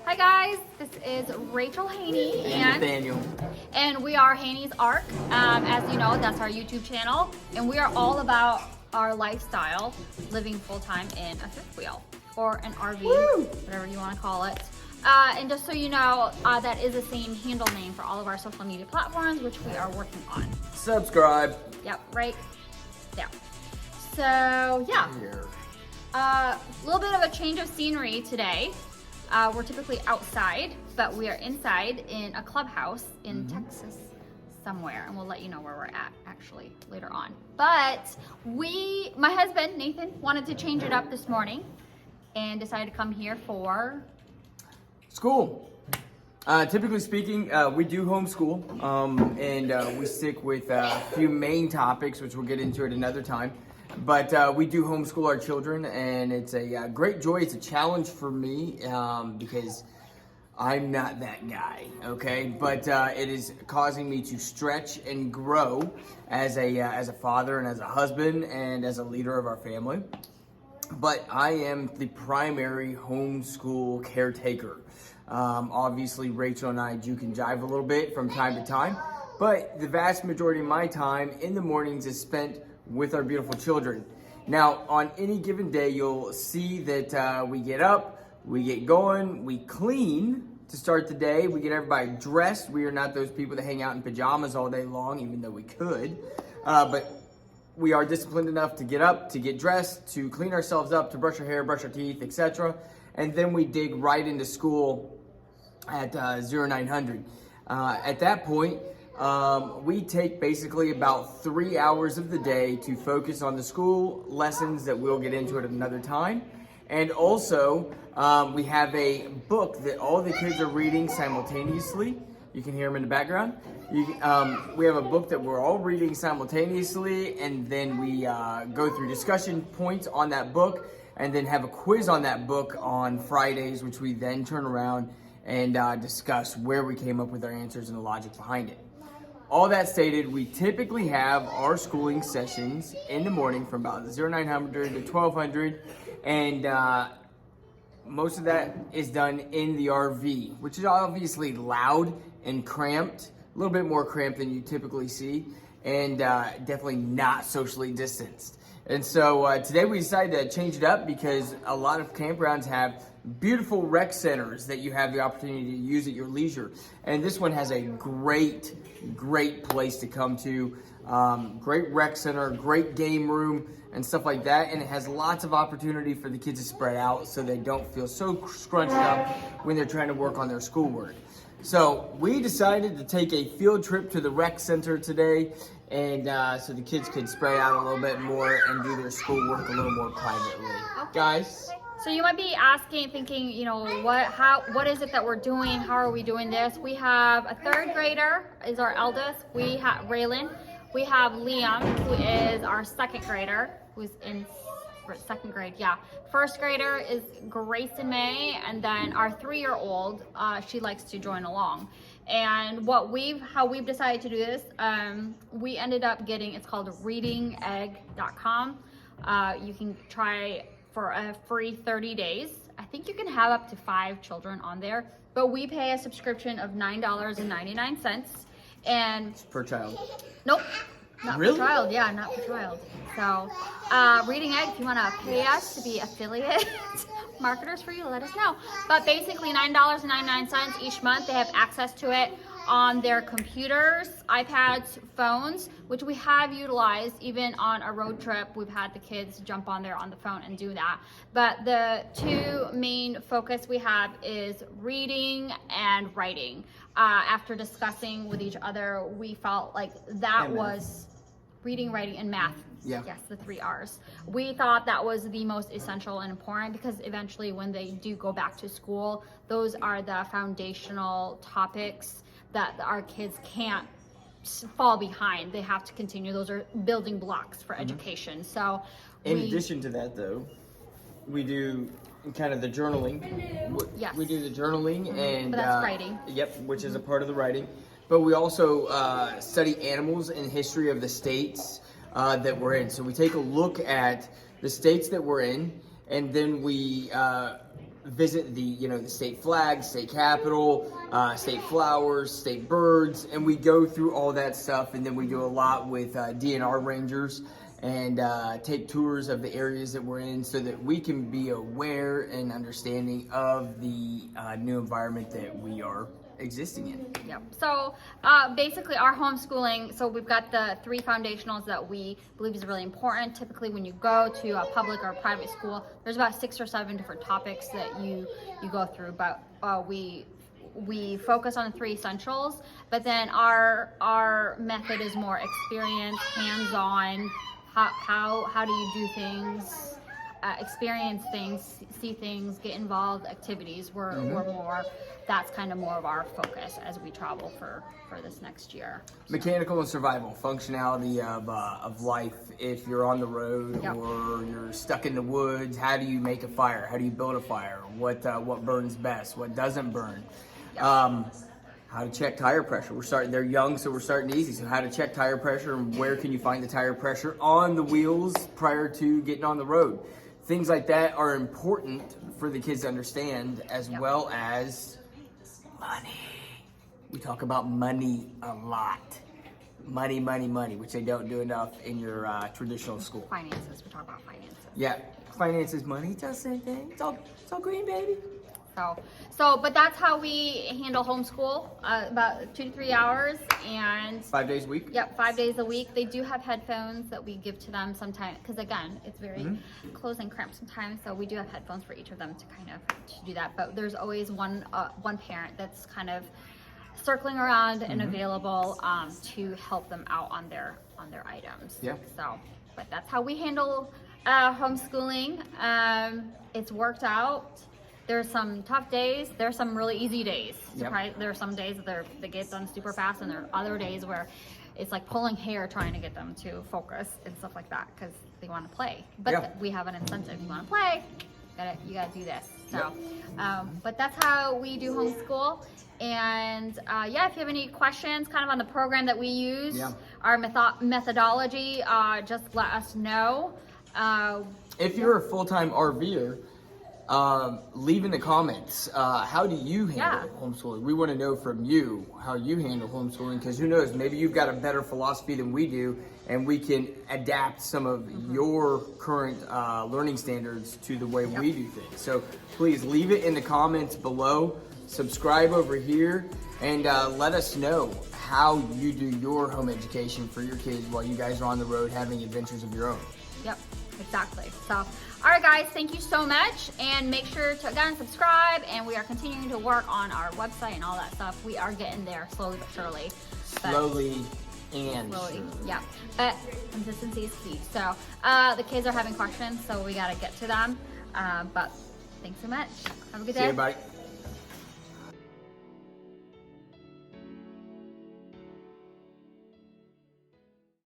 Hi guys, this is Rachel Haney and Nathaniel. And we are Haneysark. As you know, that's our YouTube channel, and we are all about our lifestyle, living full-time in a fifth wheel or an RV, whatever you want to call it. And just so you know, that is the same handle name for all of our social media platforms, which we are working on. Subscribe. Yep, right there. So yeah, a little bit of a change of scenery today. We're typically outside, but we are inside in a clubhouse in Texas somewhere, and we'll let you know where we're at actually later on. But my husband, Nathan, wanted to change it up this morning and decided to come here for school. Typically speaking, we do homeschool, and we stick with a few main topics, which we'll get into at another time. But we do homeschool our children, and it's a great joy. It's a challenge for me because I'm not that guy, okay? But it is causing me to stretch and grow as a father and as a husband and as a leader of our family. But I am the primary homeschool caretaker. Obviously, Rachel and I juke and jive a little bit from time to time, but the vast majority of my time in the mornings is spent with our beautiful children. Now, on any given day, you'll see that we get up, we get going, we clean to start the day, we get everybody dressed. We are not those people that hang out in pajamas all day long, even though we could. But we are disciplined enough to get up, to get dressed, to clean ourselves up, to brush our hair, brush our teeth, etc. And then we dig right into school at 0900. At that point, we take basically about 3 hours of the day to focus on the school lessons that we'll get into at another time. And also, we have a book that all the kids are reading simultaneously. You can hear them in the background. We have a book that we're all reading simultaneously, and then we go through discussion points on that book, and then have a quiz on that book on Fridays, which we then turn around and discuss where we came up with our answers and the logic behind it. All that stated, we typically have our schooling sessions in the morning from about 0900 to 1200, and most of that is done in the RV, which is obviously loud and cramped, a little bit more cramped than you typically see, and definitely not socially distanced. And so today we decided to change it up because a lot of campgrounds have beautiful rec centers that you have the opportunity to use at your leisure. And this one has a great place to come to. Great rec center, great game room and stuff like that. And it has lots of opportunity for the kids to spread out so they don't feel so scrunched up when they're trying to work on their schoolwork. So we decided to take a field trip to the rec center today, and so the kids could spread out a little bit more and do their schoolwork a little more privately. Okay. Guys? So you might be asking, thinking, you know, what is it that we're doing? How are we doing this? We have a third grader is our eldest. We have Raylan. We have Liam, who is our second grader, who's in second grade. Yeah. First grader is Grace and May, and then our 3-year-old, she likes to join along. And how we've decided to do this, we ended up getting, it's called readingegg.com. You can try for a free 30 days. I think you can have up to 5 children on there, but we pay a subscription of $9.99. And per child. Nope. Not Really? per child. Yeah, not per child. So, Reading Egg, if you want to pay us to be affiliate marketers for you, let us know. But basically $9.99 each month. They have access to it on their computers, iPads, phones, which we have utilized even on a road trip. We've had the kids jump on there on the phone and do that. But the two main focus we have is reading and writing. After discussing with each other, we felt like that was reading, writing, and math. Yeah. Yes, the 3 R's. We thought that was the most essential and important because eventually when they do go back to school, those are the foundational topics that our kids can't fall behind. They have to continue. Those are building blocks for education. So in addition to that, though, we do kind of the journaling. Yes. We do the journaling and But that's writing. Yep, which is a part of the writing. But we also study animals and history of the states that we're in. So we take a look at the states that we're in, and then we visit the state flag, state capitol, state flowers, state birds, and we go through all that stuff. And then we do a lot with DNR rangers and take tours of the areas that we're in so that we can be aware and understanding of the new environment that we are existing in. Yep. So basically our homeschooling, so we've got the 3 foundationals that we believe is really important. Typically when you go to a public or a private school, there's about 6 or 7 different topics that you go through, but we focus on the 3 essentials, but then our method is more experienced, hands-on. How do you do things, experience things, see things, get involved, activities. We're more, that's kind of more of our focus as we travel for this next year. Mechanical and survival, functionality of life. If you're on the road or you're stuck in the woods, how do you make a fire? How do you build a fire? What burns best? What doesn't burn? How to check tire pressure. They're young, so we're starting easy. So how to check tire pressure and where can you find the tire pressure on the wheels prior to getting on the road. Things like that are important for the kids to understand, as well as money. We talk about money a lot. Money, which they don't do enough in your traditional school. Finances, we talk about finances. Yeah, finances, money, it's all the same thing. It's all green, baby. But that's how we handle homeschool, about 2 to 3 hours, and 5 days a week. Yep, 5 days a week. They do have headphones that we give to them sometimes, because again, it's very close and cramped sometimes. So we do have headphones for each of them to kind of do that. But there's always one parent that's kind of circling around and available to help them out on their items. Yeah. So, but that's how we handle homeschooling. It's worked out. There's some tough days. There's some really easy days. There are some days that they get done super fast, and there are other days where it's like pulling hair trying to get them to focus and stuff like that because they want to play. But we have an incentive. You want to play, you gotta do this. So, but that's how we do homeschool. And if you have any questions kind of on the program that we use, our methodology, just let us know. If you're a full-time RVer, leave in the comments, how do you handle homeschooling? We want to know from you how you handle homeschooling, because who knows, maybe you've got a better philosophy than we do, and we can adapt some of your current learning standards to the way we do things. So please leave it in the comments below, subscribe over here, and let us know how you do your home education for your kids while you guys are on the road having adventures of your own. Yep, exactly. So, all right, guys, thank you so much. And make sure to, again, subscribe. And we are continuing to work on our website and all that stuff. We are getting there slowly but surely. Slowly. Yeah. But consistency is key. So, the kids are having questions, so we got to get to them. But thanks so much. Have a good day. See you, everybody.